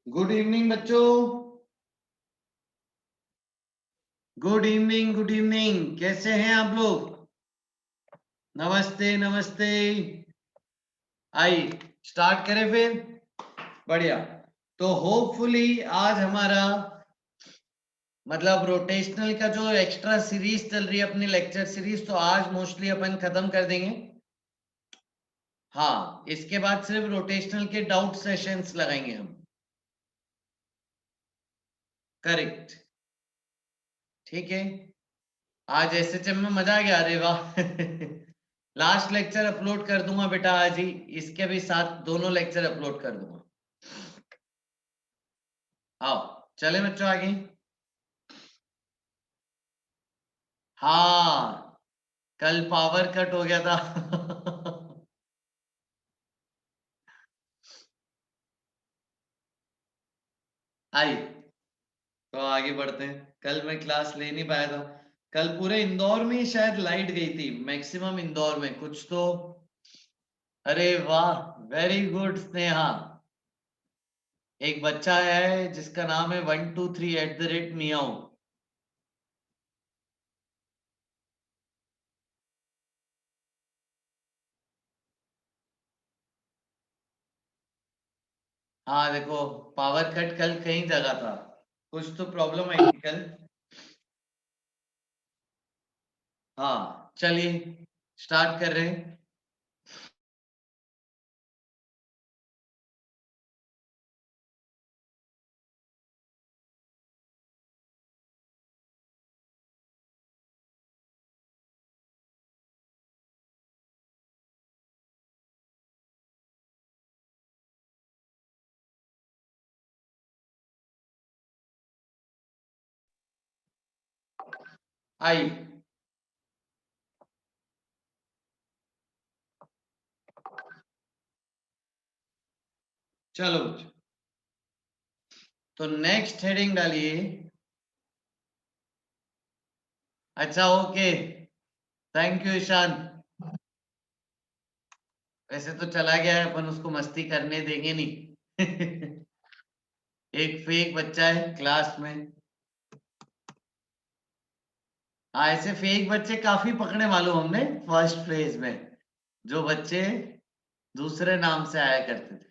Good evening बच्चों। Good evening, good evening. कैसे हैं आप लोग? नमस्ते नमस्ते। आइए स्टार्ट करें फिर। बढ़िया। तो होपफुली आज हमारा मतलब रोटेशनल का जो एक्स्ट्रा सीरीज चल रही है अपनी लेक्चर सीरीज, तो आज मोस्टली अपन खत्म कर देंगे। हाँ, इसके बाद सिर्फ रोटेशनल के डाउट सेशंस लगाएंगे हम। करेक्ट। ठीक है। आज एसएचएम में मजा आ गया। अरे वाह। लास्ट लेक्चर अपलोड कर दूंगा बेटा आज ही। इसके भी साथ दोनों लेक्चर अपलोड कर दूंगा। आओ चले बच्चों आगे। हाँ, कल पावर कट हो गया था। आई तो आगे बढ़ते हैं। कल मैं क्लास ले नहीं पाया था। कल पूरे इंदौर में ही शायद लाइट गई थी, मैक्सिमम इंदौर में कुछ तो। अरे वाह, वेरी गुड स्नेहा। एक बच्चा है जिसका नाम है 123@मियाऊ। हाँ देखो, पावर कट कल कई जगह था। कुछ तो प्रॉब्लम आई थी कल। हाँ चलिए स्टार्ट कर रहे हैं। आई चलो बच्चों, तो नेक्स्ट हेडिंग डालिए। अच्छा ओके, थैंक यू ईशान। वैसे तो चला गया है, अपन उसको मस्ती करने देंगे नहीं। एक फेक बच्चा है क्लास में। हाँ, ऐसे फेक बच्चे काफी पकड़े मालूम हमने फर्स्ट फेज में, जो बच्चे दूसरे नाम से आया करते थे।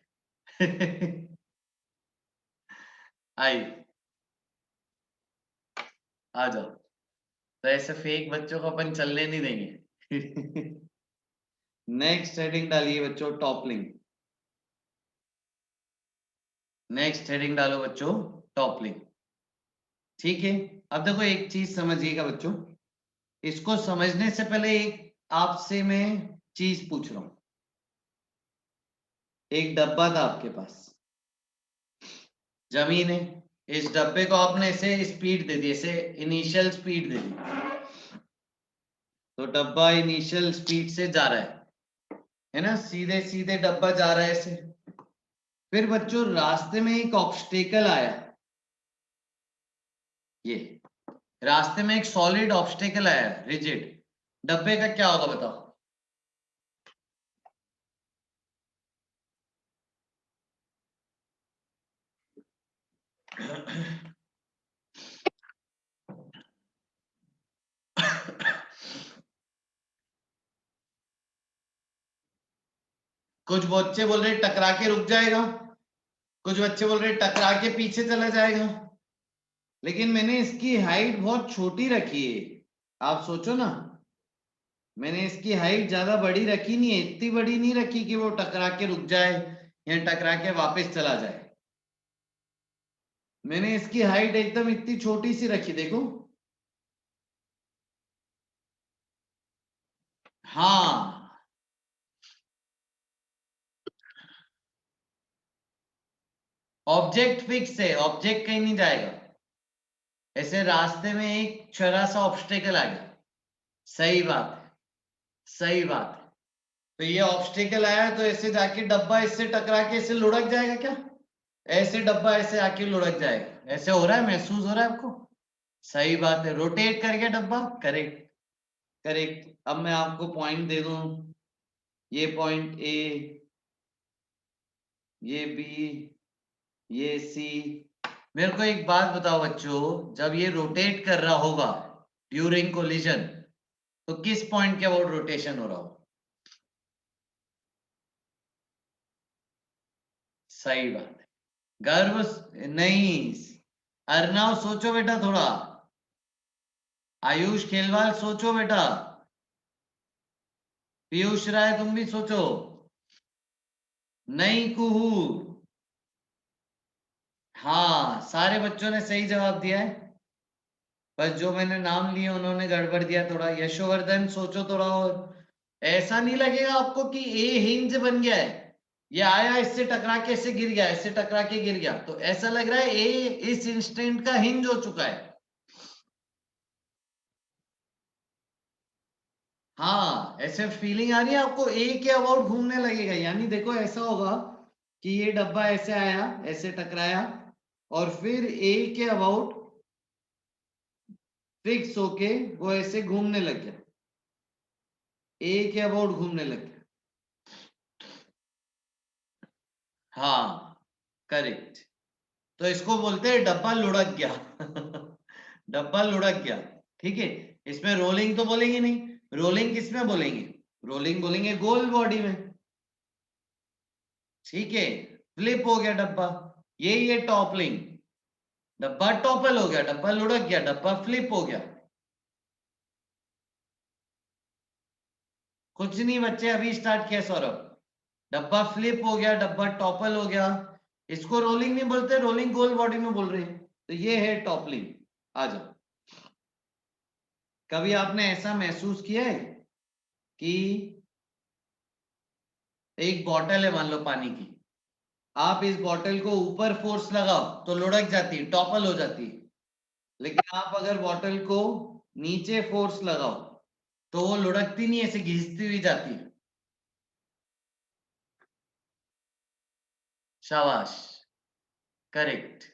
आई आ जाओ। तो ऐसे फेक बच्चों को अपन चलने नहीं देंगे। नेक्स्ट हेडिंग डालिए बच्चों, टॉपलिंग। नेक्स्ट हेडिंग डालो बच्चों, टॉपलिंग। ठीक है। अब देखो एक चीज समझिएगा बच्चों, इसको समझने से पहले एक आपसे मैं चीज पूछ रहा हूं। एक डब्बा था आपके पास, जमीन है। इस डब्बे को आपने ऐसे स्पीड दे दी, ऐसे इनिशियल स्पीड दे दी। तो डब्बा इनिशियल स्पीड से जा रहा है ना, सीधे सीधे डब्बा जा रहा है ऐसे। फिर बच्चों रास्ते में एक ऑब्स्टेकल आया। ये रास्ते में एक सॉलिड ऑब्स्टेकल आया, रिजिड। डब्बे का क्या होगा बताओ? कुछ बच्चे बोल रहे टकरा के रुक जाएगा, कुछ बच्चे बोल रहे टकरा के पीछे चला जाएगा। लेकिन मैंने इसकी हाइट बहुत छोटी रखी है। आप सोचो ना, मैंने इसकी हाइट ज्यादा बड़ी रखी नहीं है, इतनी बड़ी नहीं रखी कि वो टकरा के रुक जाए या टकरा के वापस चला जाए। मैंने इसकी हाइट एकदम इतनी छोटी सी रखी, देखो। हाँ, ऑब्जेक्ट फिक्स है, ऑब्जेक्ट कहीं नहीं जाएगा। ऐसे रास्ते में एक छोटा सा ऑब्स्टेकल आ गया। सही बात है, सही बात है। तो ये ऑब्स्टेकल आया है, तो ऐसे जाके डब्बा इससे टकरा के ऐसे लुढ़क जाएगा क्या? ऐसे डब्बा ऐसे आके लुढ़क जाएगा। ऐसे हो रहा है, महसूस हो रहा है आपको? सही बात है, रोटेट कर गया डब्बा। Correct, correct. अब मैं आपको पॉइंट दे दूं, ये पॉइंट ए, ये बी, ये सी। मेरे को एक बात बताओ बच्चों, जब ये रोटेट कर रहा होगा ड्यूरिंग कोलिजन, तो किस पॉइंट के अबाउट रोटेशन हो रहा होगा? सही बात है। गर्भ नहीं, अर्णव सोचो बेटा थोड़ा, आयुष खेलवाल सोचो बेटा, पीयूष राय तुम भी सोचो। नहीं कुहू। हाँ, सारे बच्चों ने सही जवाब दिया है, बस जो मैंने नाम लिए उन्होंने गड़बड़ दिया थोड़ा। यशोवर्धन सोचो थोड़ा और। ऐसा नहीं लगेगा आपको कि ए हिंज बन गया है, ये आया इससे टकरा के इससे गिर गया, इससे टकरा के गिर गया, तो ऐसा लग रहा है ए इस इंस्टेंट का हिंज हो चुका है। हाँ, ऐसे फीलिंग आ रही है आपको, ए के अबाउट घूमने लगेगा, यानी देखो ऐसा होगा कि ये डब्बा ऐसे आया, ऐसे टकराया, और फिर ए के अबाउट फिक्स होके वो ऐसे घूमने लग गया, ए के अबाउट घूमने लग गया। हाँ, करेक्ट। तो इसको बोलते हैं डब्बा लुढ़क गया। डब्बा लुढ़क गया। ठीक है, इसमें रोलिंग तो बोलेंगे नहीं, रोलिंग किस में बोलेंगे? रोलिंग बोलेंगे गोल बॉडी में। ठीक है, फ्लिप हो गया डब्बा, ये टॉपलिंग, डब्बा टॉपल हो गया, डब्बा लुढ़क गया, डब्बा फ्लिप हो गया। कुछ नहीं बच्चे, अभी स्टार्ट किया सौरभ। डब्बा फ्लिप हो गया, डब्बा टॉपल हो गया, इसको रोलिंग नहीं बोलते, रोलिंग गोल बॉडी में बोल रहे हैं, तो ये है टॉपलिंग। आ जाओ। कभी आपने ऐसा महसूस किया है कि एक बॉटल है मान लो पानी की, आप इस बॉटल को ऊपर फोर्स लगाओ तो लुढ़क जाती है, टॉपल हो जाती है, लेकिन आप अगर बॉटल को नीचे फोर्स लगाओ तो वो लुढ़कती नहीं, ऐसे घिसती हुई जाती है। शाबाश, करेक्ट।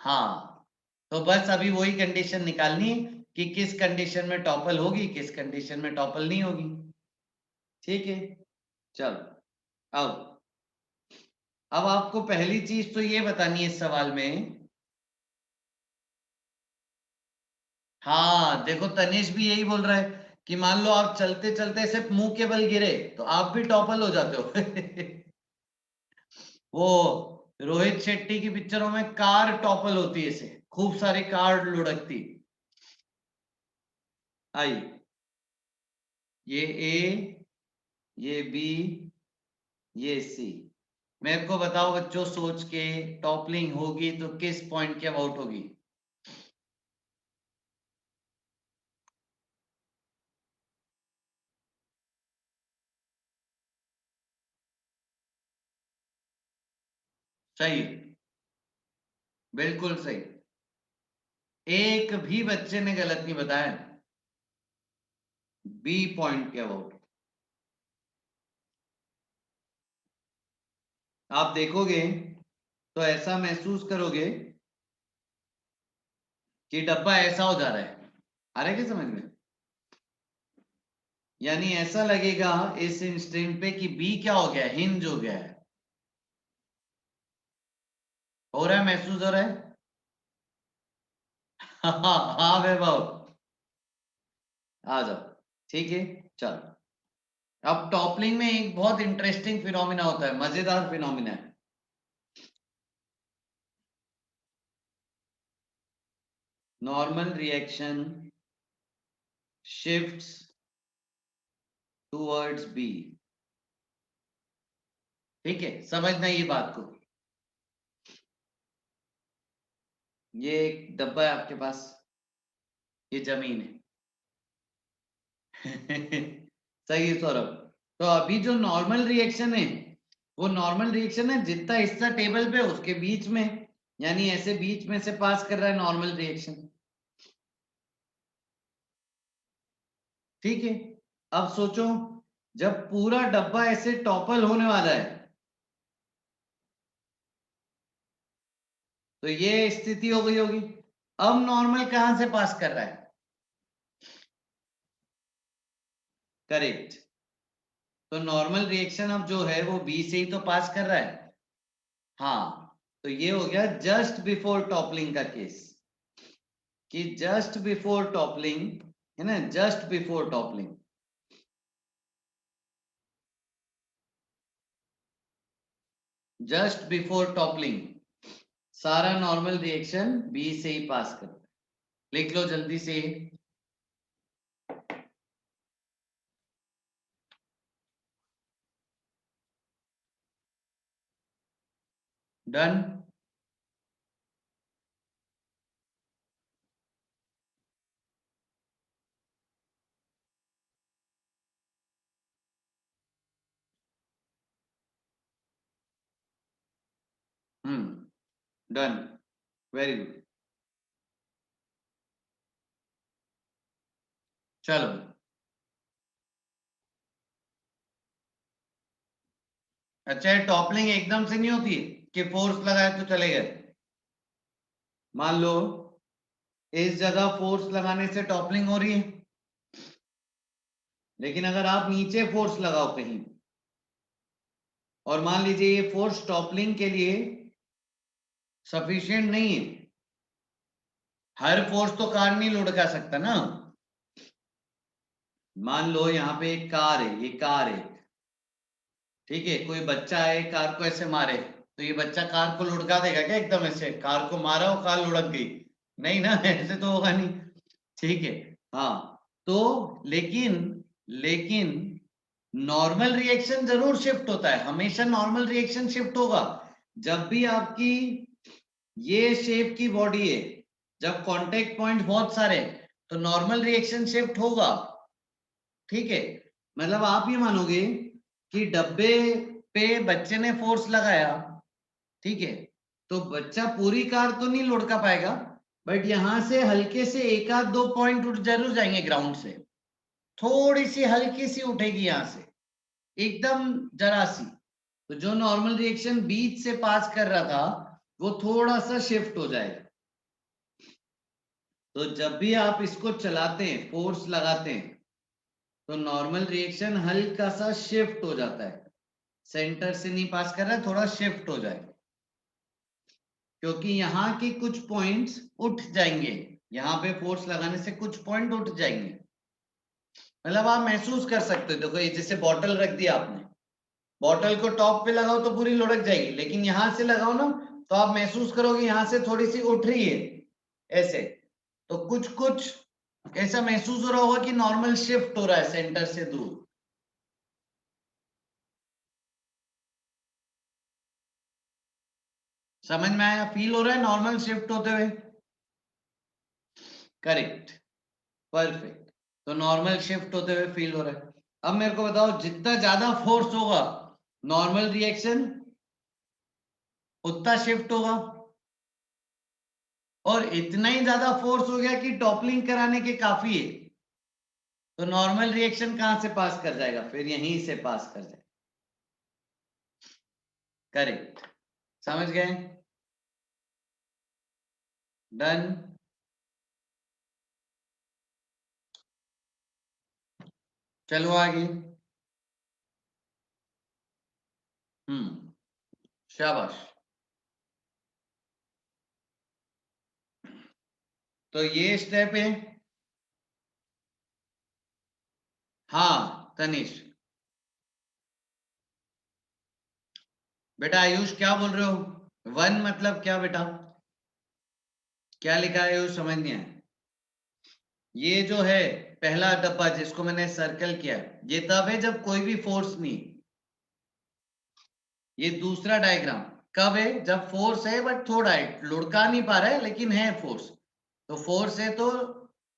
हाँ, तो बस अभी वही कंडीशन निकालनी है कि किस कंडीशन में टॉपल होगी, किस कंडीशन में टॉपल नहीं होगी। ठीक है, चलो आओ। अब आपको पहली चीज तो ये बतानी है इस सवाल में। हाँ देखो, तनिष भी यही बोल रहा है कि मान लो आप चलते चलते सिर्फ मुंह के बल गिरे तो आप भी टॉपल हो जाते हो। वो रोहित शेट्टी की पिक्चरों में कार टॉपल होती है, ऐसे खूब सारी कार लुढ़कती। आई, ये ए, ये बी, ये सी। मेरे को बताओ बच्चों सोच के, टॉपलिंग होगी तो किस पॉइंट के अबाउट होगी? सही, बिल्कुल सही, एक भी बच्चे ने गलत नहीं बताया। बी पॉइंट के अबाउट। आप देखोगे तो ऐसा महसूस करोगे कि डब्बा ऐसा हो जा रहा है, आ रहा है क्या समझ में? यानी ऐसा लगेगा इस इंस्टेंट पे कि बी क्या हो गया, हिंज हो गया है। हो रहा है, महसूस हो रहा है? हाँ हाँ वैभव, आ जाओ। ठीक है, चलो। अब टॉपलिंग में एक बहुत इंटरेस्टिंग फिनोमिना होता है, मजेदार फिनोमिना है। Normal reaction shifts towards B. ठीक है, समझना ये बात को। ये एक डब्बा है आपके पास, ये जमीन है। सही है सौरभ। तो अभी जो नॉर्मल रिएक्शन है, वो नॉर्मल रिएक्शन है जितना हिस्सा टेबल पे उसके बीच में, यानी ऐसे बीच में से पास कर रहा है नॉर्मल रिएक्शन। ठीक है, अब सोचो, जब पूरा डब्बा ऐसे टॉपल होने वाला है तो ये स्थिति हो गई होगी। अब नॉर्मल कहां से पास कर रहा है? करेक्ट। तो नॉर्मल रिएक्शन अब जो है वो बी से ही तो पास कर रहा है, हाँ, तो ये हो गया जस्ट बिफोर टॉपलिंग का केस, कि जस्ट बिफोर टॉपलिंग है ना, just before toppling, just before toppling सारा नॉर्मल रिएक्शन बी से ही पास करता है। लिख लो जल्दी से। डन। Done, very good. चलो, अच्छा ये टॉपलिंग एकदम से नहीं होती है कि फोर्स लगाए तो चले गए। मान लो इस जगह फोर्स लगाने से टॉपलिंग हो रही है, लेकिन अगर आप नीचे फोर्स लगाओ कहीं, और मान लीजिए ये फोर्स टॉपलिंग के लिए सफिशिएंट नहीं है, हर फोर्स तो कार नहीं लुढ़का सकता ना। मान लो यहाँ पे एक कार है, ये कार है, ठीक है, कोई बच्चा है कार को ऐसे मारे, तो ये बच्चा कार को लुढ़का देगा क्या? एकदम ऐसे कार को मारा और कार लुढ़क गई? नहीं ना, ऐसे तो होगा नहीं। ठीक है, हाँ, तो लेकिन लेकिन नॉर्मल रिएक्शन जरूर शिफ्ट होता है, हमेशा नॉर्मल रिएक्शन शिफ्ट होगा। जब भी आपकी ये शेप की बॉडी है, जब कांटेक्ट पॉइंट बहुत सारे, तो नॉर्मल रिएक्शन शिफ्ट होगा। ठीक है, मतलब आप ये मानोगे कि डब्बे पे बच्चे ने फोर्स लगाया, ठीक है, तो बच्चा पूरी कार तो नहीं लुढ़का पाएगा, बट यहां से हल्के से एक आध दो पॉइंट उठ जरूर जाएंगे ग्राउंड से, थोड़ी सी हल्की सी उठेगी यहां से, एकदम जरा सी। तो जो नॉर्मल रिएक्शन बीच से पास कर रहा था वो थोड़ा सा शिफ्ट हो जाएगा। तो जब भी आप इसको चलाते हैं, फोर्स लगाते हैं, तो नॉर्मल रिएक्शन हल्का सा शिफ्ट हो जाता है, सेंटर से नहीं पास कर रहा है, थोड़ा शिफ्ट हो जाएगा, क्योंकि यहाँ के कुछ पॉइंट्स उठ जाएंगे, यहाँ पे फोर्स लगाने से कुछ पॉइंट उठ जाएंगे। मतलब आप महसूस कर सकते हो, देखो ये जैसे बॉटल रख दिया आपने, बॉटल को टॉप पे लगाओ तो पूरी लुढ़क जाएगी, लेकिन यहां से लगाओ ना तो आप महसूस करोगे यहां से थोड़ी सी उठ रही है ऐसे, तो कुछ कुछ ऐसा महसूस हो रहा होगा कि नॉर्मल शिफ्ट हो रहा है सेंटर से दूर। समझ में आया? फील हो रहा है नॉर्मल शिफ्ट होते हुए? Correct, perfect. तो नॉर्मल शिफ्ट होते हुए फील हो रहा है। अब मेरे को बताओ, जितना ज्यादा फोर्स होगा नॉर्मल रिएक्शन उतना शिफ्ट होगा, और इतना ही ज्यादा फोर्स हो गया कि टॉपलिंग कराने के काफी है, तो नॉर्मल रिएक्शन कहां से पास कर जाएगा? फिर यहीं से पास कर जाएगा। करेक्ट, समझ गए? डन। चलो आगे। शाबाश। तो ये स्टेप है। हाँ तनिष, बेटा आयुष क्या बोल रहे हो? वन मतलब क्या बेटा? क्या लिखा है आयुष? समझ नहीं आया। ये जो है पहला डब्बा जिसको मैंने सर्कल किया, ये तब है जब कोई भी फोर्स नहीं। ये दूसरा डायग्राम कब है? जब फोर्स है बट थोड़ा है, लुढ़का नहीं पा रहा है लेकिन है फोर्स, तो फोर्स है तो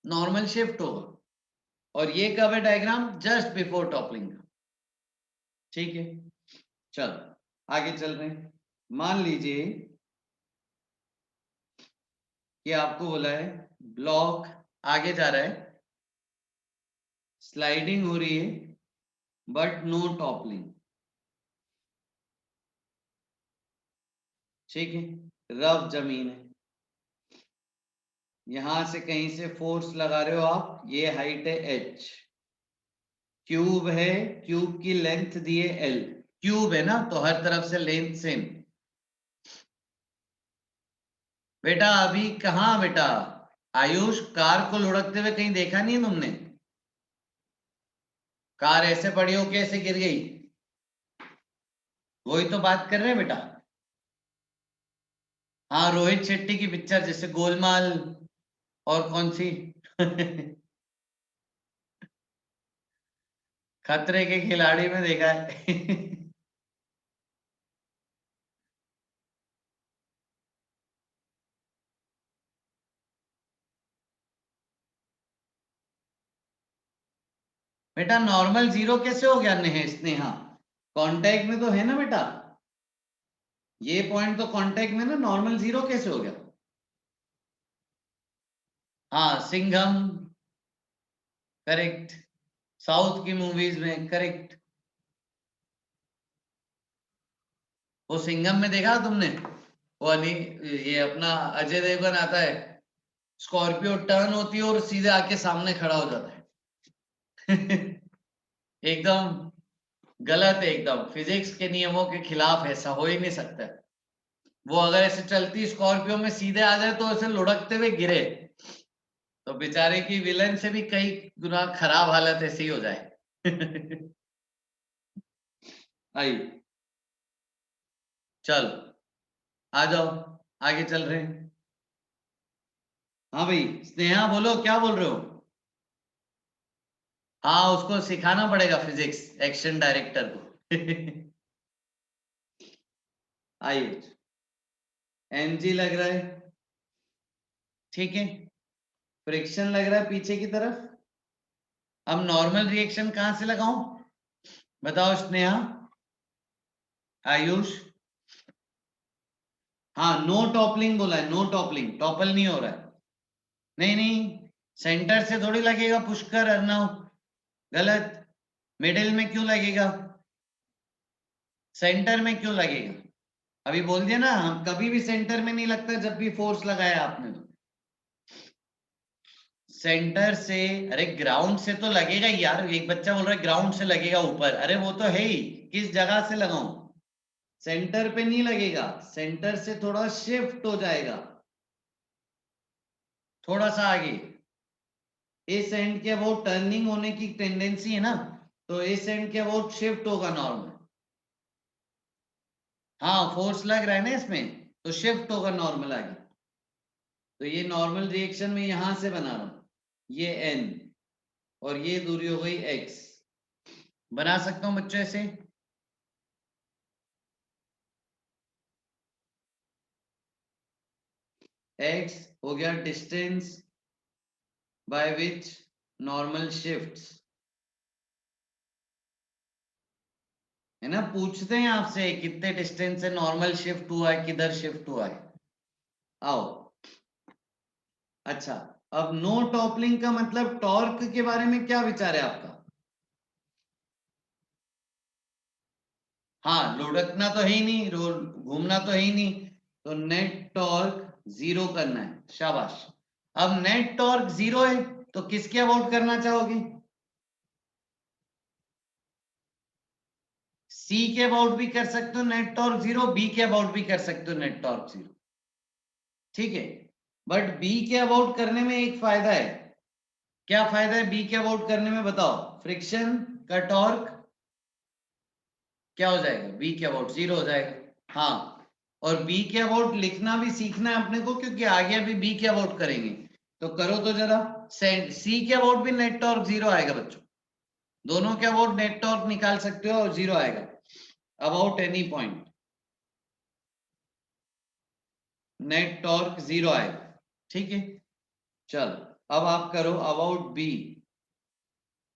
नॉर्मल शिफ्ट होगा। और ये कब है डायग्राम? जस्ट बिफोर टॉपलिंग का। ठीक है, चलो आगे चल रहे हैं। मान लीजिए कि आपको बोला है ब्लॉक आगे जा रहा है, स्लाइडिंग हो रही है बट नो टॉपलिंग। ठीक है, रफ जमीन है, यहां से कहीं से फोर्स लगा रहे हो आप, ये हाइट है h, क्यूब है, क्यूब की लेंथ दी है l, क्यूब है ना तो हर तरफ से लेंथ सेम, बेटा अभी कहाँ बेटा, आयुष कार को लुढ़कते हुए कहीं देखा नहीं है तुमने? कार ऐसे पड़ी हो कैसे गिर गई? वही तो बात कर रहे हैं बेटा। हाँ, रोहित शेट्टी की पिक्चर जैसे गोलमाल, और कौन सी खतरे के खिलाड़ी में देखा है बेटा नॉर्मल जीरो कैसे हो गया स्नेहा? कांटेक्ट में तो है ना बेटा, ये पॉइंट तो कांटेक्ट में ना, नॉर्मल जीरो कैसे हो गया? हाँ सिंघम, करेक्ट, साउथ की मूवीज में करेक्ट। वो सिंघम में देखा तुमने, वो ये अपना अजय देवगन आता है, स्कॉर्पियो टर्न होती है और सीधे आके सामने खड़ा हो जाता है एकदम गलत है, एकदम फिजिक्स के नियमों के खिलाफ, ऐसा हो ही नहीं सकता। वो अगर ऐसे चलती स्कॉर्पियो में सीधे आ जाए तो ऐसे लुढ़कते हुए गिरे, तो बेचारे की विलन से भी कई गुना खराब हालत ऐसी हो जाए आई, चल आ जाओ, आगे चल रहे हैं। हाँ भाई स्नेहा बोलो, क्या बोल रहे हो? हाँ उसको सिखाना पड़ेगा फिजिक्स, एक्शन डायरेक्टर को आइए, एमजी लग रहा है, ठीक है, फ्रिक्शन लग रहा है पीछे की तरफ। अब नॉर्मल रिएक्शन कहां से लगाऊं, बताओ स्नेहा, आयुष? हाँ नो टॉपलिंग बोला है, नो टॉपलिंग, टॉपल नहीं हो रहा है। नहीं नहीं, सेंटर से थोड़ी लगेगा पुष्कर अर्नव, गलत। मिडिल में क्यों लगेगा, सेंटर में क्यों लगेगा? अभी बोल दिया ना, हम कभी भी सेंटर में नहीं लगता जब भी फोर्स लगाया आपने तो। सेंटर से, अरे ग्राउंड से तो लगेगा ही यार, एक बच्चा बोल रहा है ग्राउंड से लगेगा ऊपर, अरे वो तो है ही, किस जगह से लगाऊं? सेंटर पे नहीं लगेगा, सेंटर से थोड़ा शिफ्ट हो जाएगा, थोड़ा सा आगे। इस एंड के अबाउट टर्निंग होने की टेंडेंसी है ना, तो इस एंड के अबाउट शिफ्ट होगा नॉर्मल। हाँ फोर्स लग रहा है ना इसमें, तो शिफ्ट होगा नॉर्मल आगे। तो ये नॉर्मल रिएक्शन में यहां से बना रहा हूं, ये एन, और ये दूरी हो गई एक्स। बना सकता हूं बच्चों ऐसे, एक्स हो गया distance by which normal shifts, है ना, पूछते हैं आपसे कितने डिस्टेंस से नॉर्मल शिफ्ट हुआ है, किधर शिफ्ट हुआ है। आओ, अच्छा, अब नो टॉपलिंग का मतलब टॉर्क के बारे में क्या विचार है आपका? हाँ लुढ़कना तो है ही नहीं, रोल घूमना तो है ही नहीं, तो नेट टॉर्क जीरो करना है, शाबाश। अब नेट टॉर्क जीरो है, तो किसके अबाउट करना चाहोगे? सी के अबाउट भी कर सकते हो नेट टॉर्क जीरो, बी के अबाउट भी कर सकते हो नेट टॉर्क जीरो, ठीक है। बट बी के अबाउट करने में एक फायदा है, क्या फायदा है बी के अबाउट करने में बताओ? फ्रिक्शन का टॉर्क क्या हो जाएगा, बी के अबाउट जीरो हो जाएगा। हाँ, और बी के अबाउट लिखना भी सीखना है अपने को, क्योंकि आगे अभी बी के अबाउट करेंगे, तो करो तो जरा। सी के अबाउट भी नेट टॉर्क जीरो आएगा बच्चों, दोनों के अबाउट नेट टॉर्क निकाल सकते हो और जीरो आएगा about any point, net torque zero आएगा, ठीक है। चल अब आप करो अबाउट बी,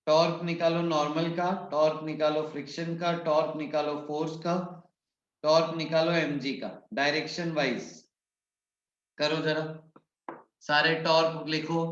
टॉर्क निकालो नॉर्मल का, टॉर्क निकालो फ्रिक्शन का, टॉर्क निकालो फोर्स का, टॉर्क निकालो एमजी का, डायरेक्शन वाइज करो जरा, सारे टॉर्क लिखो।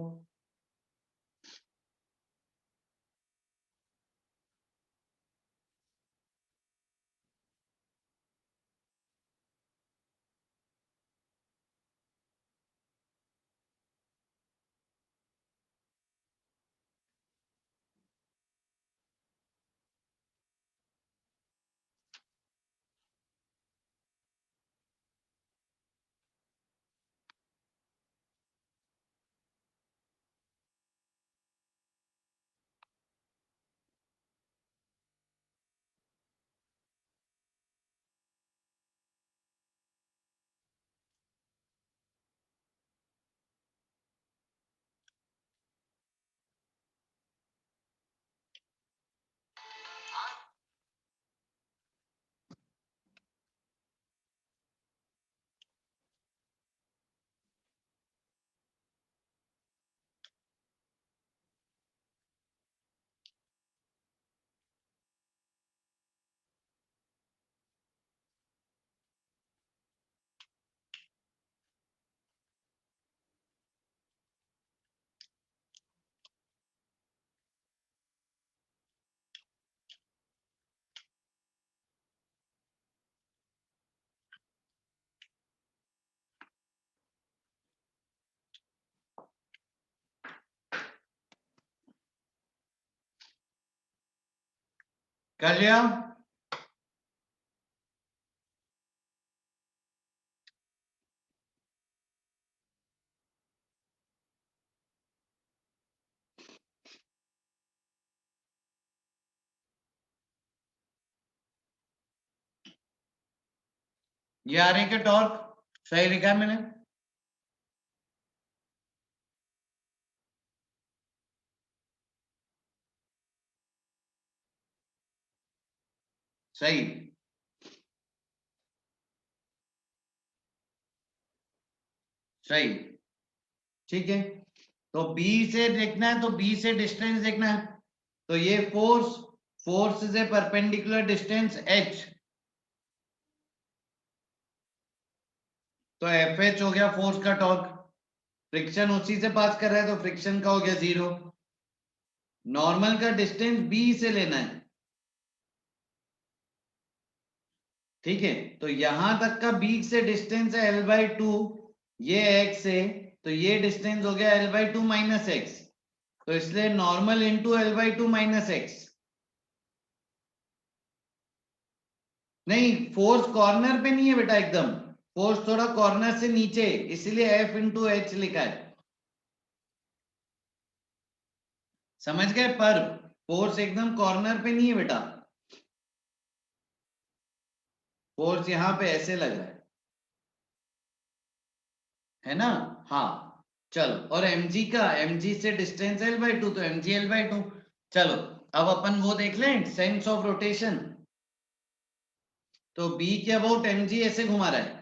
कर लिया? ये आ रही क्या टॉर्क? सही लिखा है मैंने? सही। सही। ठीक है, तो B से देखना है, तो B से डिस्टेंस देखना है, तो ये फोर्स, फोर्स से परपेंडिकुलर डिस्टेंस h, तो FH हो गया फोर्स का टॉर्क। फ्रिक्शन उसी से पास कर रहा है, तो फ्रिक्शन का हो गया 0। नॉर्मल का डिस्टेंस B से लेना है, ठीक है, तो यहां तक का B से डिस्टेंस है L/2, ये x है, तो ये डिस्टेंस हो गया L/2 माइनस एक्स, तो इसलिए normal into L/2 minus x. नहीं, फोर्स कॉर्नर पे नहीं है बेटा, एकदम फोर्स थोड़ा कॉर्नर से नीचे, इसलिए F इंटू एच लिखा है। समझ गए? पर फोर्स एकदम कॉर्नर पे नहीं है बेटा, फोर्स यहां पे ऐसे लग रहा है ना? हाँ, चलो, और mg का, mg से डिस्टेंस L/2, तो mg L/2। चलो, अब अपन वो देख लें, सेंस ऑफ रोटेशन। तो b के अबाउट mg ऐसे घुमा रहा है,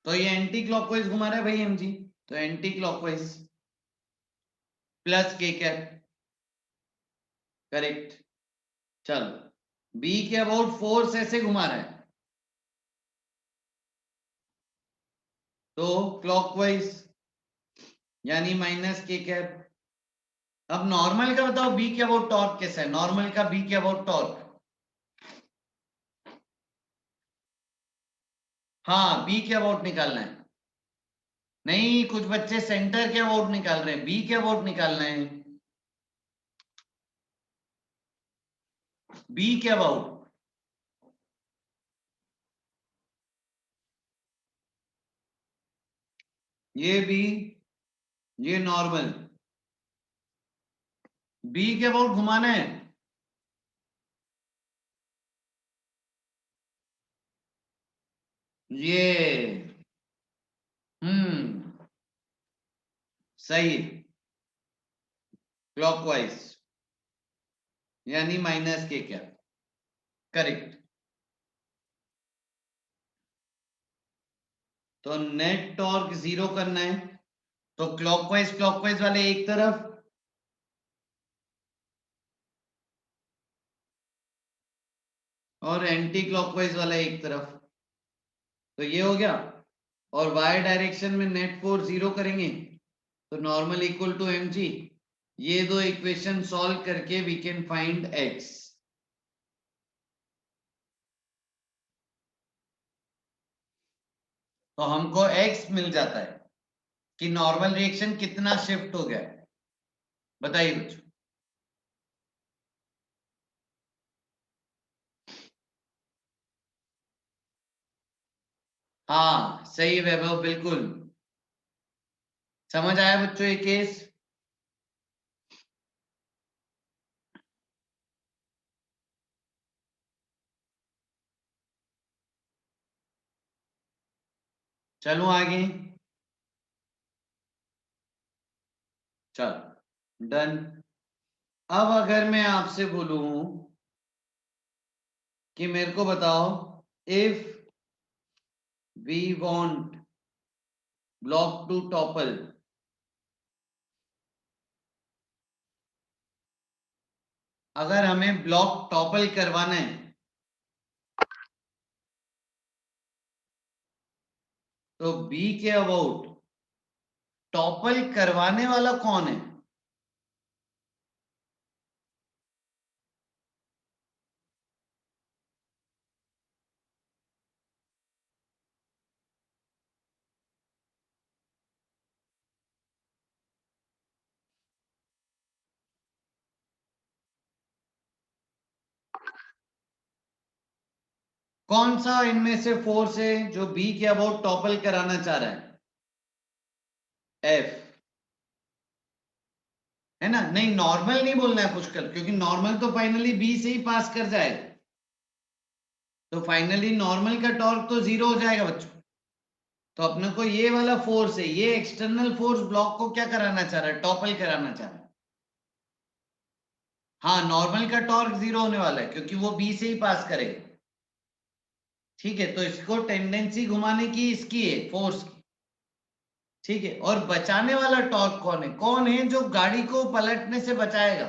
तो ये एंटी क्लॉकवाइज घुमा रहा है भाई mg, तो anti clockwise plus k cap. Correct. चलो, b के अबाउट फोर्स ऐसे घुमा रहा है, तो क्लॉकवाइज, यानी माइनस k कैप। अब नॉर्मल का बताओ, b के अबाउट टॉर्क कैसा है? नॉर्मल का b के अबाउट टॉर्क, हाँ, b के अबाउट निकालना है। नहीं, कुछ बच्चे सेंटर के अबाउट निकाल रहे हैं, बी के अबाउट निकालना है, बी के अबाउट। ये बी, ये नॉर्मल, बी के अबाउट घुमाना है। ये सही, क्लॉकवाइज, यानी माइनस के क्या। करेक्ट। तो नेट टॉर्क 0 करना है, तो क्लॉकवाइज क्लॉकवाइज वाले एक तरफ, और एंटी क्लॉकवाइज वाला एक तरफ, तो ये हो गया। और वाई डायरेक्शन में नेट फोर्स 0 करेंगे, तो नॉर्मल इक्वल टू mg। ये दो इक्वेशन सॉल्व करके वी कैन फाइंड x। तो हमको x मिल जाता है कि नॉर्मल रिएक्शन कितना शिफ्ट हो गया है। बताइए बच्चों। हाँ, सही है वैभव, बिल्कुल समझ आया बच्चों ये केस। चलो आगे। चलो डन। अब अगर मैं आपसे बोलूं कि मेरे को बताओ, if we want block to topple, अगर हमें ब्लॉक टॉपल करवाना है, तो बी के अबाउट टॉपल करवाने वाला कौन है? कौन सा इनमें से फोर्स है जो बी के अबाउट टॉपल कराना चाह रहा है? एफ, है ना? नहीं, नॉर्मल नहीं बोलना है पुष्कर, क्योंकि नॉर्मल तो फाइनली बी से ही पास कर जाएगा, तो फाइनली नॉर्मल का टॉर्क तो 0 हो जाएगा बच्चों। तो अपने को ये वाला फोर्स है, ये एक्सटर्नल फोर्स ब्लॉक को क्या कराना चाह रहा है? टॉपल कराना चाह रहा है। हाँ, नॉर्मल का टॉर्क 0 होने वाला है क्योंकि वो बी से ही पास करेगा। ठीक है, तो इसको टेंडेंसी घुमाने की इसकी है, फोर्स की। ठीक है, और बचाने वाला टॉर्क कौन है? कौन है जो गाड़ी को पलटने से बचाएगा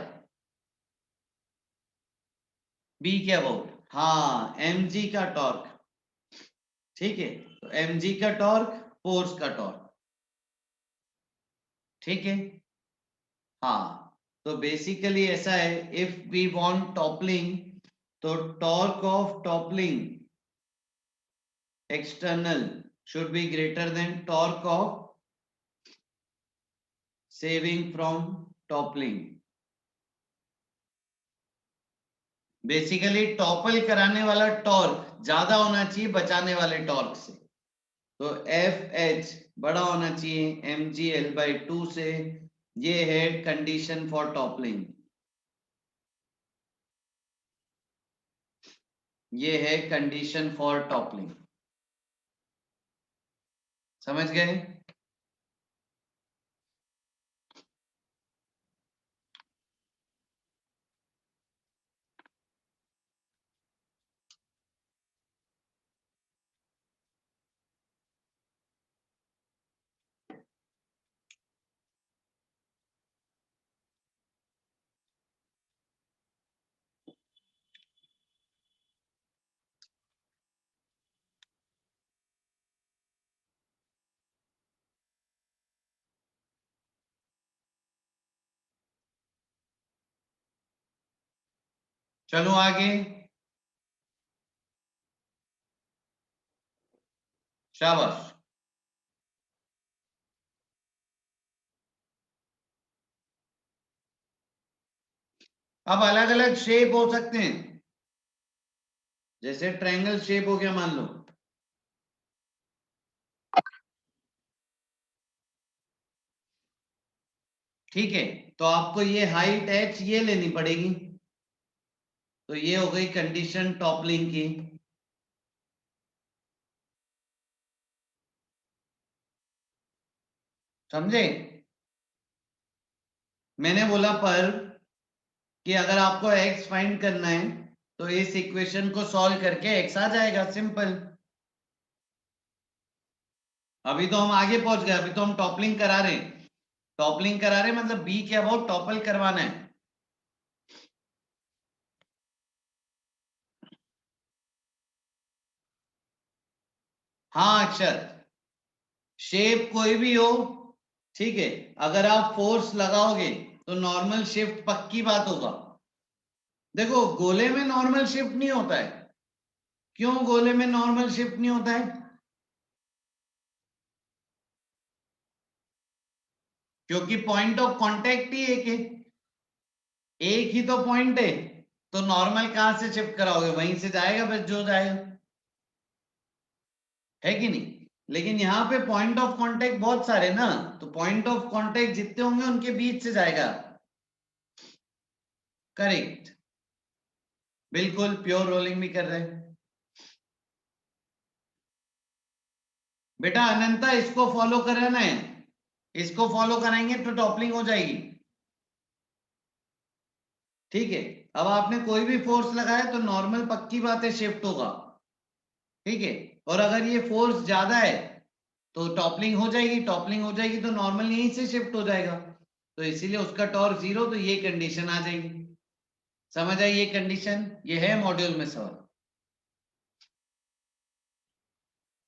बी के अबाउट? हाँ, एम जी का टॉर्क। ठीक है, तो एम जी का टॉर्क, फोर्स का टॉर्क। ठीक है, हाँ, तो बेसिकली ऐसा है, इफ वी वांट टॉपलिंग, तो torque of toppling external should be greater than torque of saving from toppling. Basically topple कराने वाला टॉर्क ज्यादा होना चाहिए बचाने वाले टॉर्क से, तो एफ एच बड़ा होना चाहिए एम जी एल बाई 2 से। ये है कंडीशन फॉर टॉपलिंग, ये है कंडीशन फॉर टॉपलिंग। समझ गए? चलो आगे, शाबाश। अब अलग अलग शेप हो सकते हैं, जैसे ट्रायंगल शेप हो गया मान लो। ठीक है, तो आपको ये हाइट एच ये लेनी पड़ेगी, तो ये हो गई कंडीशन टॉपलिंग की। समझे? मैंने बोला पर कि अगर आपको x फाइंड करना है तो इस इक्वेशन को सॉल्व करके x आ जाएगा, सिंपल। अभी तो हम आगे पहुंच गए, अभी तो हम टॉपलिंग करा रहे हैं। टॉपलिंग करा रहे हैं मतलब b के अबाउट टॉपल करवाना है। हाँ अक्षर, शेप कोई भी हो, ठीक है, अगर आप फोर्स लगाओगे तो नॉर्मल शिफ्ट पक्की बात होगा। देखो, गोले में नॉर्मल शिफ्ट नहीं होता है। क्यों गोले में नॉर्मल शिफ्ट नहीं होता है? क्योंकि पॉइंट ऑफ कांटेक्ट ही एक है, एक ही तो पॉइंट है, तो नॉर्मल कहां से शिफ्ट कराओगे? वहीं से जाएगा बस जो जाएगा, है कि नहीं? लेकिन यहाँ पे पॉइंट ऑफ कांटेक्ट बहुत सारे ना, तो पॉइंट ऑफ कांटेक्ट जितने होंगे उनके बीच से जाएगा। करेक्ट, बिल्कुल प्योर रोलिंग भी कर रहे हैं बेटा। अनंता इसको फॉलो कराना है, इसको फॉलो कराएंगे तो टॉपलिंग हो जाएगी। ठीक है, अब आपने कोई भी फोर्स लगाया तो नॉर्मल पक्की बात है शिफ्ट होगा। ठीक है, और अगर ये फोर्स ज्यादा है तो टॉपलिंग हो जाएगी, टॉपलिंग हो जाएगी तो नॉर्मल यहीं से शिफ्ट हो जाएगा, तो इसीलिए उसका टॉर्क 0, तो ये कंडीशन आ जाएगी। समझ आई ये कंडीशन? ये है मॉड्यूल में सवाल।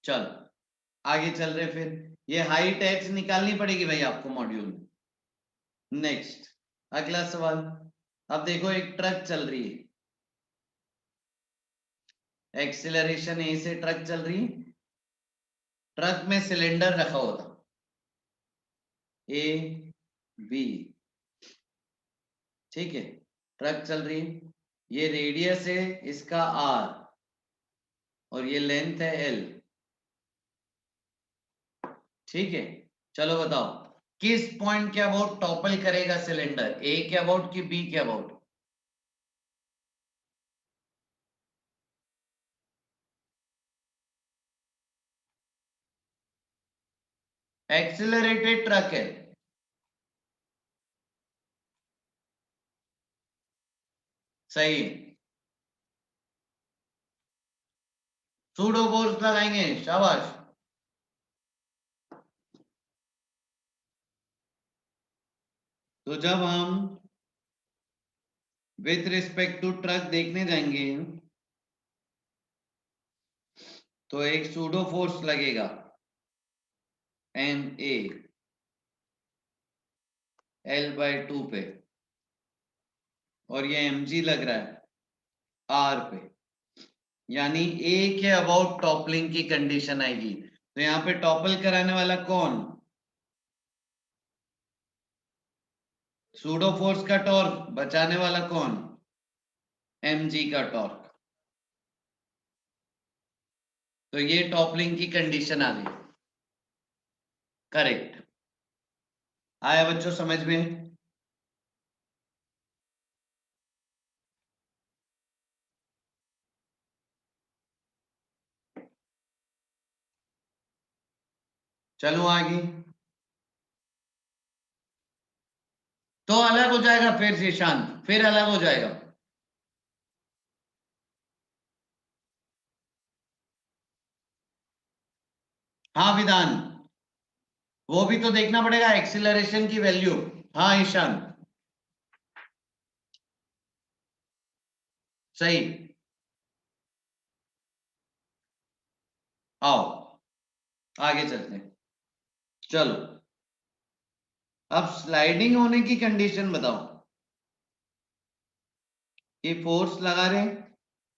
चलो आगे चल रहे फिर, ये हाइट एच निकालनी पड़ेगी भाई आपको मॉड्यूल में। नेक्स्ट, अगला सवाल। अब देखो, एक ट्रक चल रही है, एक्सीलरेशन ए से ट्रक चल रही है, ट्रक में सिलेंडर रखा हुआ था ए बी। ठीक है, ट्रक चल रही है, ये रेडियस है इसका आर, और ये लेंथ है L। ठीक है, चलो बताओ किस पॉइंट के अबाउट टॉपल करेगा सिलेंडर, A के अबाउट कि B के अबाउट? एक्सिलरेटेड ट्रक है, सही है। सूडो फोर्स लगाएंगे, शाबाश। तो जब हम विथ रिस्पेक्ट टू ट्रक देखने जाएंगे तो एक सूडो फोर्स लगेगा NA L/2 पे, और ये mg लग रहा है R पे, यानी A के अबाउट टॉपलिंग की कंडीशन आएगी। तो यहाँ पे टॉपल कराने वाला कौन? सूडो फोर्स का टॉर्क। बचाने वाला कौन? mg का टॉर्क। तो ये टॉपलिंग की कंडीशन आ गई, करेक्ट। आया बच्चों समझ में? चलो आगे। तो अलग हो जाएगा फिर से शांत, फिर अलग हो जाएगा। हाँ विधान, वो भी तो देखना पड़ेगा एक्सीलरेशन की वैल्यू। हाँ ईशान, सही। आओ आगे चलते हैं। चलो अब स्लाइडिंग होने की कंडीशन बताओ। ये फोर्स लगा रहे हैं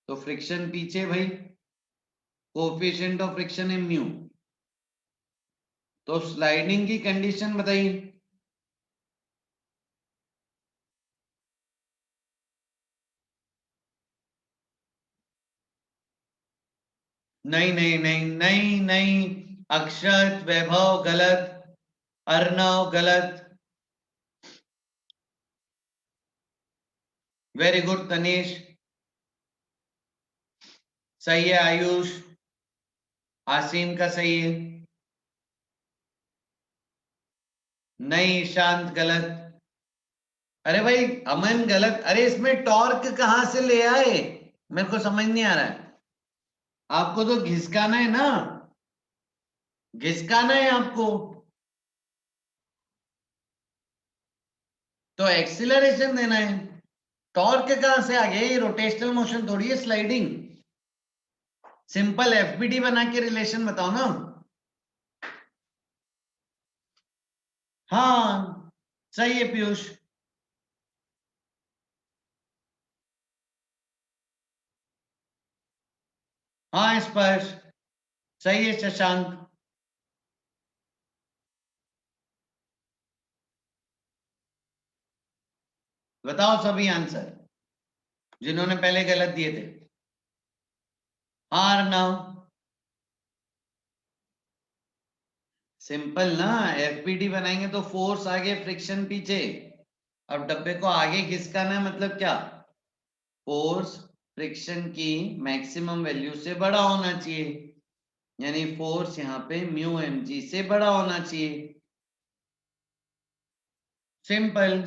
तो फ्रिक्शन पीछे भाई, कोएफिशिएंट ऑफ फ्रिक्शन है म्यू। तो स्लाइडिंग की कंडीशन बताइए। नहीं नहीं नहीं नहीं नहीं, अक्षत वैभव गलत, अर्णव गलत, वेरी गुड तनीश, सही है आयुष, आसीम का सही है, नहीं शांत गलत। अरे भाई अमन गलत, अरे इसमें टॉर्क कहां से ले आए, मेरे को समझ नहीं आ रहा है। आपको तो घिसकाना है ना, घिसकाना है आपको। तो एक्सीलरेशन देना है, टॉर्क कहां से आ गया, ये रोटेशनल मोशन थोड़ी है स्लाइडिंग। सिंपल एफबीडी बना के रिलेशन बताओ ना। हाँ सही है पीयूष। हाँ स्पर्श, सही है शशांक। बताओ सभी आंसर जिन्होंने पहले गलत दिए थे। हाँ अर्णव, सिंपल ना, एफबीडी बनाएंगे तो फोर्स आगे फ्रिक्शन पीछे। अब डब्बे को आगे खिसकाना है मतलब क्या, फोर्स फ्रिक्शन की मैक्सिमम वैल्यू से बड़ा होना चाहिए, यानी फोर्स यहाँ पे म्यू mg से बड़ा होना चाहिए। सिंपल,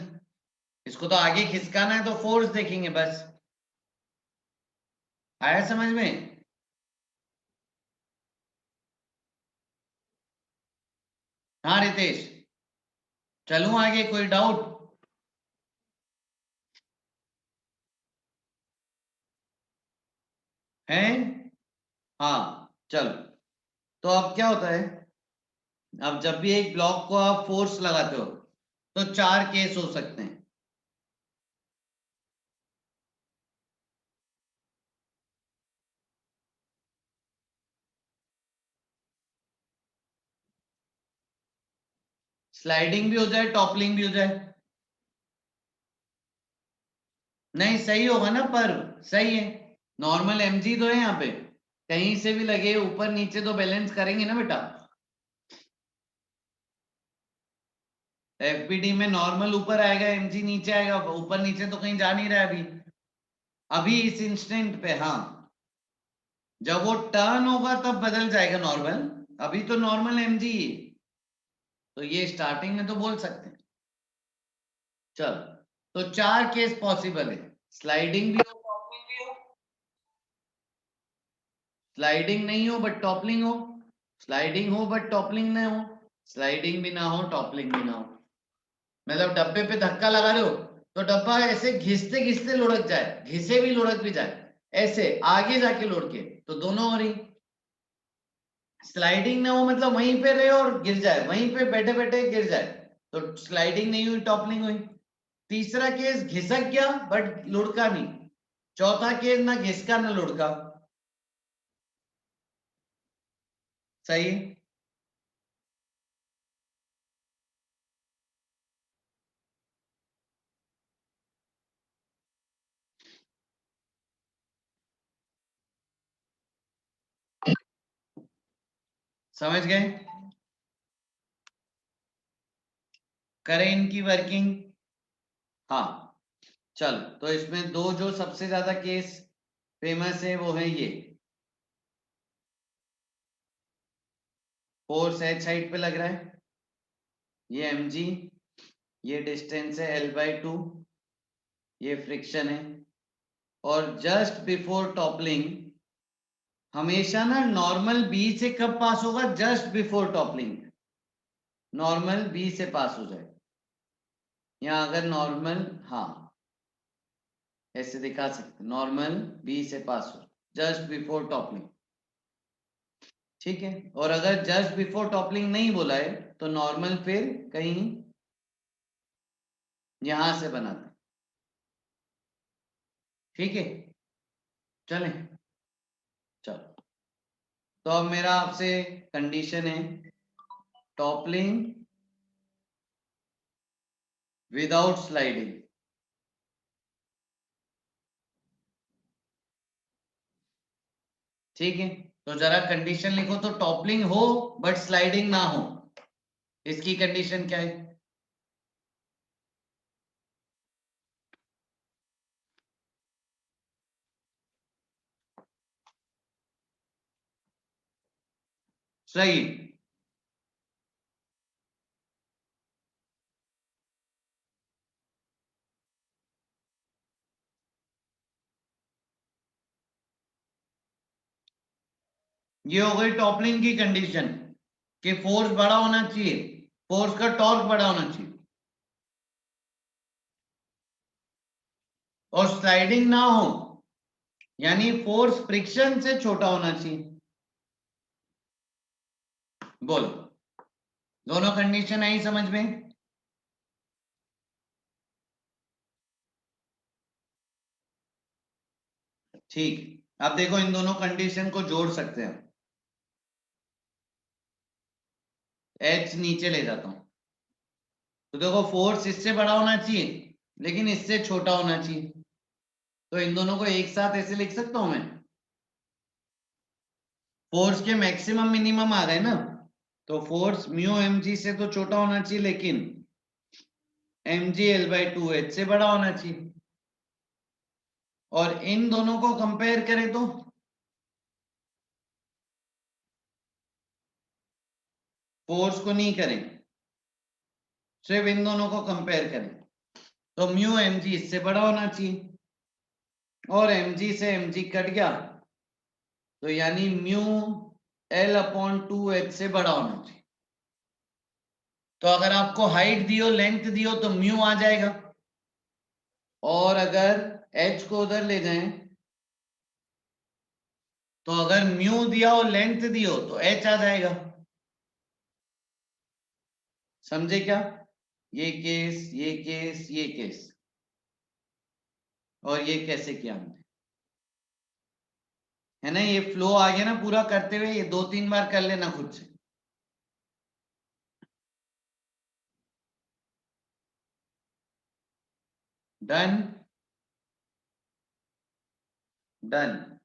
इसको तो आगे खिसकाना है तो फोर्स देखेंगे बस। आया समझ में? हाँ रितेश, चलूं आगे, कोई डाउट? है? हाँ चलो। तो अब क्या होता है, अब जब भी एक ब्लॉक को आप फोर्स लगाते हो तो चार केस हो सकते हैं। स्लाइडिंग भी हो जाए, टॉपलिंग भी हो जाए। नहीं सही होगा ना, पर सही है, नॉर्मल mg तो है यहाँ पे। कहीं से भी लगे, ऊपर नीचे तो बैलेंस करेंगे ना बेटा। एफबीडी में नॉर्मल ऊपर आएगा, एमजी नीचे आएगा, ऊपर नीचे तो कहीं जा नहीं रहा है अभी। अभी इस इंस्टेंट पे, हाँ, जब वो टर्न होगा तब बदल जाएगा नॉर्मल, अभी तो नॉर्मल एमजी है। तो ये स्टार्टिंग में तो बोल सकते हैं। चल, तो 4 केस पॉसिबल है, स्लाइडिंग भी हो, टॉपलिंग भी हो, स्लाइडिंग नहीं हो बट टॉपलिंग हो, स्लाइडिंग हो बट टॉपलिंग ना हो, स्लाइडिंग भी ना हो टॉपलिंग भी ना हो। मतलब डब्बे पे धक्का लगा रहे हो तो डब्बा ऐसे घिसते घिसते लुढ़क जाए, घिसे भी लुढ़क भी जाए, ऐसे आगे जाके लुढ़के, तो दोनों हो रही। स्लाइडिंग ना हो मतलब वहीं पे रहे और गिर जाए, वहीं पे बैठे बैठे गिर जाए, तो स्लाइडिंग नहीं हुई, टॉपलिंग हुई। तीसरा केस घिसक गया बट लुढ़का नहीं। चौथा केस ना घिसका ना लुढ़का। सही है। समझ गए? करें इनकी वर्किंग। हाँ, चल, तो इसमें दो जो सबसे ज्यादा केस फेमस है वो है ये, फोर्स एच हाइट पे लग रहा है, ये एमजी, ये डिस्टेंस है L/2, ये फ्रिक्शन है, और जस्ट बिफोर टॉपलिंग हमेशा ना नॉर्मल बी से कब पास होगा, just before toppling normal B से पास हो जाए। या अगर नॉर्मल, हाँ, ऐसे दिखा सकते, नॉर्मल बी से पास हो जस्ट बिफोर टॉपलिंग, ठीक है। और अगर जस्ट बिफोर टॉपलिंग नहीं बोला है तो नॉर्मल फिर कहीं यहां से बनाते, ठीक है। चलें, चलो, तो अब मेरा आपसे कंडीशन है, टॉपलिंग विदाउट स्लाइडिंग, ठीक है। तो जरा कंडीशन लिखो, तो टॉपलिंग हो बट स्लाइडिंग ना हो, इसकी कंडीशन क्या है? सही। ये हो गई टॉपलिंग की कंडीशन, कि फोर्स बड़ा होना चाहिए, फोर्स का टॉर्क बड़ा होना चाहिए, और स्लाइडिंग ना हो यानी फोर्स फ्रिक्शन से छोटा होना चाहिए। बोलो, दोनों कंडीशन आई समझ में? ठीक, अब देखो इन दोनों कंडीशन को जोड़ सकते हैं। एच नीचे ले जाता हूं, तो देखो फोर्स इससे बड़ा होना चाहिए लेकिन इससे छोटा होना चाहिए, तो इन दोनों को एक साथ ऐसे लिख सकता हूं मैं, फोर्स के मैक्सिमम मिनिमम आ गए ना, तो फोर्स म्यू एम जी से तो छोटा होना चाहिए लेकिन एम जी L/2 एच से बड़ा होना चाहिए। और इन दोनों को कंपेयर करें तो फोर्स को नहीं करें, सिर्फ इन दोनों को कंपेयर करें, तो म्यू एम जी इससे बड़ा होना चाहिए, और एम जी से एम जी कट गया, तो यानी म्यू L/2 एच से बड़ा होना चाहिए। तो अगर आपको हाइट दियो, लेंथ दियो, तो म्यू आ जाएगा, और अगर एच को उधर ले जाएं, तो अगर म्यू दिया और लेंथ दियो तो एच आ जाएगा। समझे क्या? ये केस, ये केस, ये केस, और ये कैसे किया हमने, है ना? ये फ्लो आ गया ना पूरा करते हुए, ये 2-3 बार कर लेना खुद से। Done, done.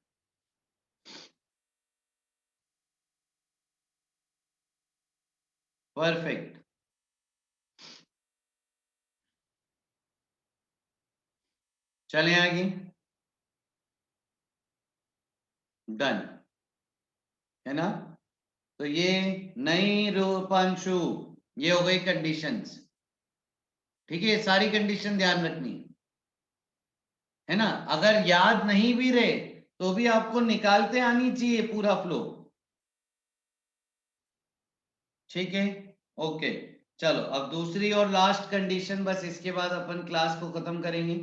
परफेक्ट। चलें आगे। डन है ना। तो ये नई रूपांशु, ये हो गई कंडीशंस। ठीक है, सारी कंडीशन ध्यान रखनी है ना। अगर याद नहीं भी रहे तो भी आपको निकालते आनी चाहिए पूरा फ्लो। ठीक है, ओके। चलो अब दूसरी और लास्ट कंडीशन, बस इसके बाद अपन क्लास को खत्म करेंगे।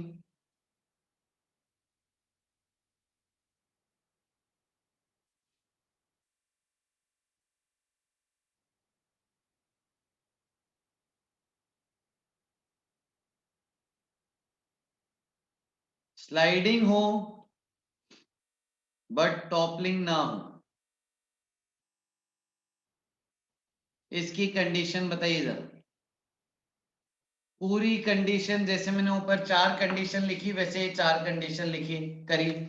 स्लाइडिंग हो बट टॉपलिंग ना हो, इसकी कंडीशन बताइए जरा। पूरी कंडीशन, जैसे मैंने ऊपर 4 कंडीशन लिखी वैसे 4 कंडीशन लिखी करिए।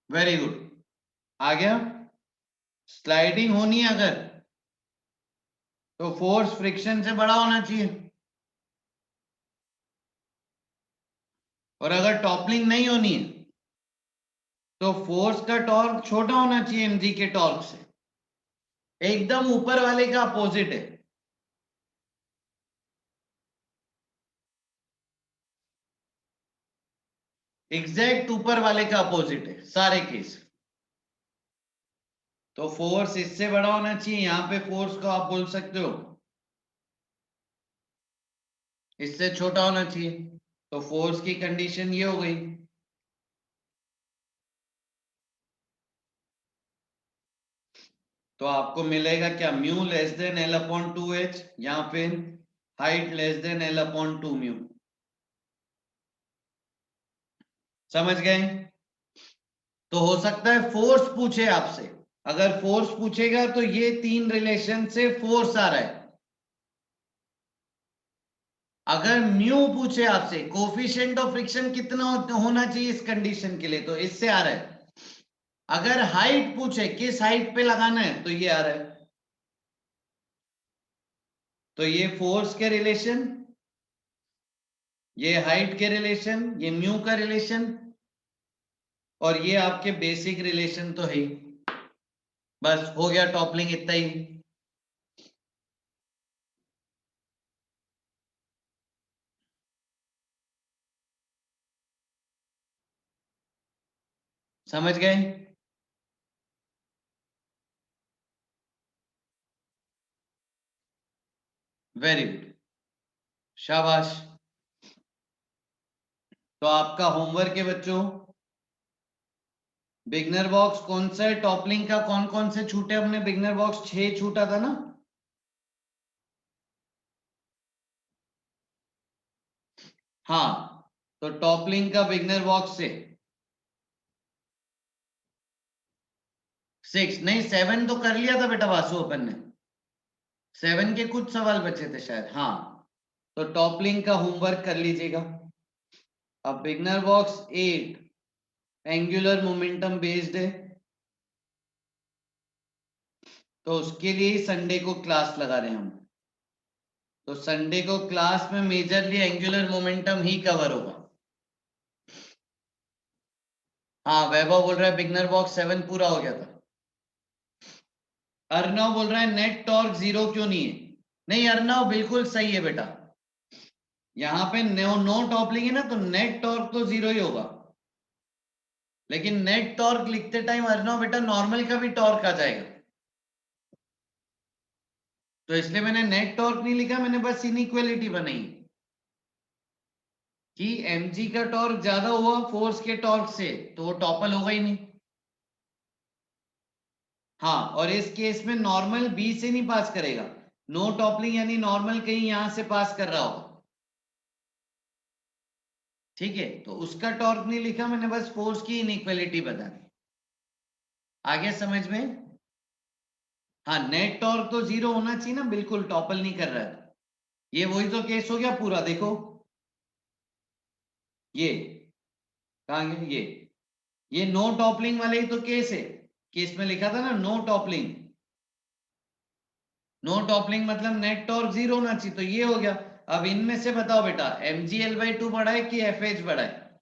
वेरी गुड, आ गया। स्लाइडिंग होनी है अगर, तो फोर्स फ्रिक्शन से बड़ा होना चाहिए, और अगर टॉपलिंग नहीं होनी है तो फोर्स का टॉर्क छोटा होना चाहिए mg के टॉर्क से। एकदम ऊपर वाले का अपोजिट है। एग्जैक्ट ऊपर वाले का अपोजिट है सारे केस। तो फोर्स इससे बड़ा होना चाहिए, यहां पे फोर्स को आप बोल सकते हो इससे छोटा होना चाहिए। तो फोर्स की कंडीशन ये हो गई। तो आपको मिलेगा क्या, mu less than L upon 2h, यहां पे height less than L upon 2 mu. समझ गए। तो हो सकता है फोर्स पूछे आपसे, अगर फोर्स पूछेगा तो ये 3 रिलेशन से फोर्स आ रहा है। अगर म्यू पूछे आपसे कोफिशिएंट ऑफ फ्रिक्शन कितना होना चाहिए इस कंडीशन के लिए, तो इससे आ रहा है। अगर हाइट पूछे किस हाइट पे लगाना है, तो ये आ रहा है। तो ये फोर्स के रिलेशन, ये हाइट के रिलेशन, ये म्यू का रिलेशन, और ये आपके बेसिक रिलेशन तो है ही। बस हो गया टॉपलिंग, इतना ही। समझ गए। वेरी गुड, शाबाश। तो आपका होमवर्क है बच्चों, बिगनर बॉक्स कौन सा है, टॉपलिंग का कौन कौन से छूटे हमने, बिगनर बॉक्स 6 छूटा था ना। हाँ, तो टॉपलिंग का बिगनर बॉक्स से 6 नहीं 7 तो कर लिया था बेटा वासु अपन ने। 7 के कुछ सवाल बचे थे शायद, हाँ। तो टॉपलिंग का होमवर्क कर लीजिएगा। अब beginner box 8 angular momentum based है, तो उसके लिए संडे को क्लास लगा रहे हैं हम। तो संडे को क्लास में मेजरली एंगुलर मोमेंटम ही कवर होगा। हाँ, वैभव बोल रहा है बिगनर बॉक्स 7 पूरा हो गया था। अर्णव बोल रहा है नेट टॉर्क 0 क्यों नहीं है? नहीं अर्णव, बिल्कुल सही है बेटा, यहाँ पे नो टॉपलिंग है ना, तो नेट टॉर्क तो 0 ही होगा। लेकिन नेट टॉर्क लिखते टाइम अर्णव बेटा नॉर्मल का भी टॉर्क आ जाएगा, तो इसलिए मैंने नेट टॉर्क नहीं लिखा, मैंने बस इनइक्वालिटी बनाई कि mg का टॉर्क ज्यादा हुआ फोर्स के टॉर्क से, तो वो टॉपल होगा ही नहीं। हाँ, और इस केस में नॉर्मल बी से नहीं पास करेगा, नो टॉपलिंग यानी नॉर्मल कहीं यहां से पास कर रहा होगा। ठीक है, तो उसका टॉर्क नहीं लिखा मैंने, बस फोर्स की इनइक्वालिटी बता दी। आगे समझ में? हाँ, नेट टॉर्क तो 0 होना चाहिए ना, बिल्कुल टॉपल नहीं कर रहा है। ये वही तो केस हो गया पूरा, देखो ये कहाँ गया, ये नो टॉपलिंग वाले ही तो केस है कि इसमें लिखा था ना नो टॉपलिंग। नो टॉपलिंग मतलब नेट टॉर्क 0 होना चाहिए, तो ये हो गया। अब इनमें से बताओ बेटा mgl/2 बड़ा है कि fh बड़ा है?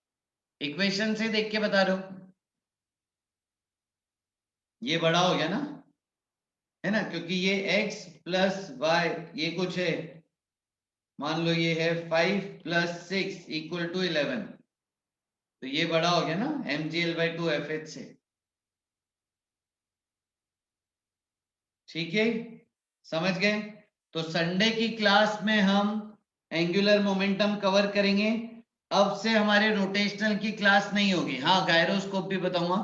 इक्वेशन से देख के बता रहे हो, ये बड़ा हो गया ना, है ना, क्योंकि ये x प्लस वाई ये कुछ है, मान लो ये है 5 + 6 = 11, तो ये बड़ा हो गया ना mgl/2 fh से। ठीक है, समझ गए? तो संडे की क्लास में हम एंगुलर मोमेंटम कवर करेंगे। अब से हमारे रोटेशनल की क्लास नहीं होगी। हाँ, गायरोस्कोप भी बताऊंगा।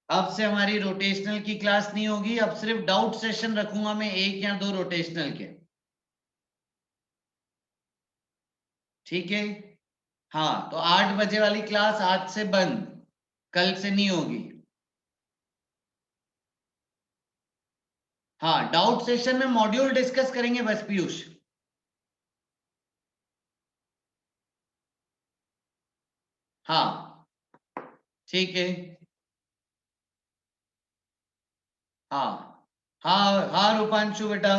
अब से हमारी रोटेशनल की क्लास नहीं होगी, अब सिर्फ डाउट सेशन रखूंगा मैं 1 या 2 रोटेशनल के। ठीक है, हाँ, तो 8 बजे वाली क्लास आज से बंद, कल से नहीं होगी। हाँ, डाउट सेशन में मॉड्यूल डिस्कस करेंगे बस पीयूष। हाँ, ठीक है। हाँ हाँ हाँ रूपांशु बेटा,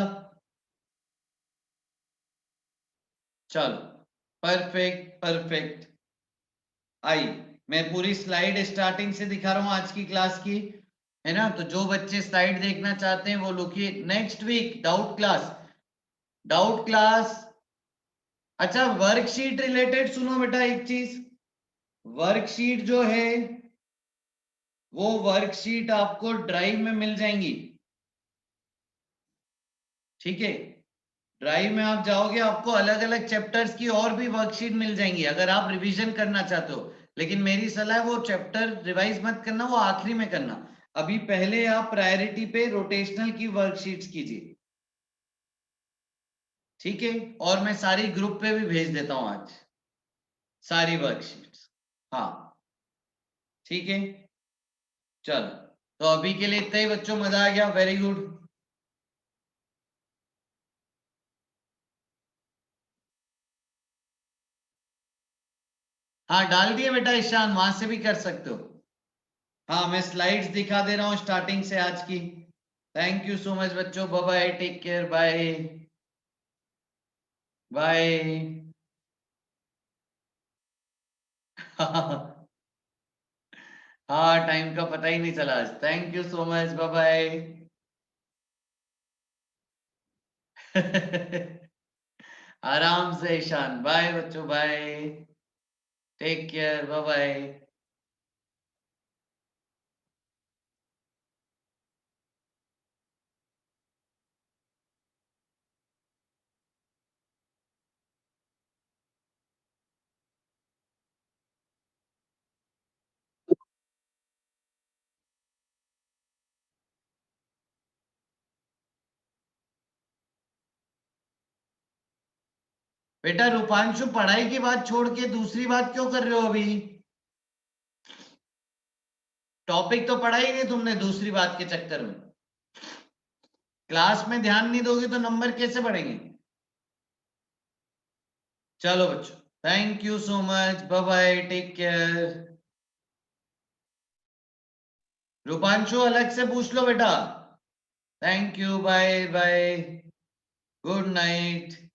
चलो, परफेक्ट परफेक्ट। आई, मैं पूरी स्लाइड स्टार्टिंग से दिखा रहा हूं आज की क्लास की, है ना, तो जो बच्चे स्लाइड देखना चाहते हैं वो लोग, next week doubt class, doubt class. अच्छा, वर्कशीट रिलेटेड सुनो बेटा एक चीज, वर्कशीट जो है वो वर्कशीट आपको ड्राइव में मिल जाएंगी। ठीक है, ड्राइव में आप जाओगे आपको अलग अलग चैप्टर्स की और भी वर्कशीट मिल जाएंगी अगर आप रिवीजन करना चाहते हो। लेकिन मेरी सलाह है वो चैप्टर रिवाइज मत करना, वो आखिरी में करना। अभी पहले आप प्रायोरिटी पे रोटेशनल की वर्कशीट्स कीजिए। ठीक है, और मैं सारी ग्रुप पे भी भेज देता हूं आज, सारी वर्कशीट्स। हाँ, ठीक है, चलो, तो अभी के लिए इतना ही बच्चों, मजा आ गया, वेरी गुड। हाँ, डाल दिए बेटा ईशान, वहां से भी कर सकते हो। हाँ, मैं स्लाइड्स दिखा दे रहा हूँ स्टार्टिंग से आज की। थैंक यू सो मच बच्चों, bye bye, take care, bye bye. हाँ, टाइम का पता ही नहीं चला आज, thank you so much, bye bye. आराम से ईशान, बाय बच्चों, bye, take care, bye bye. बेटा रूपांशु, पढ़ाई की बात छोड़ के दूसरी बात क्यों कर रहे हो अभी? टॉपिक तो पढ़ा ही नहीं तुमने दूसरी बात के चक्कर में। क्लास में ध्यान नहीं दोगे तो नंबर कैसे बढ़ेंगे? चलो बच्चों। Thank you so much, bye bye, take care. Rupanshu अलग से पूछ लो बेटा। Thank you, bye bye, good night.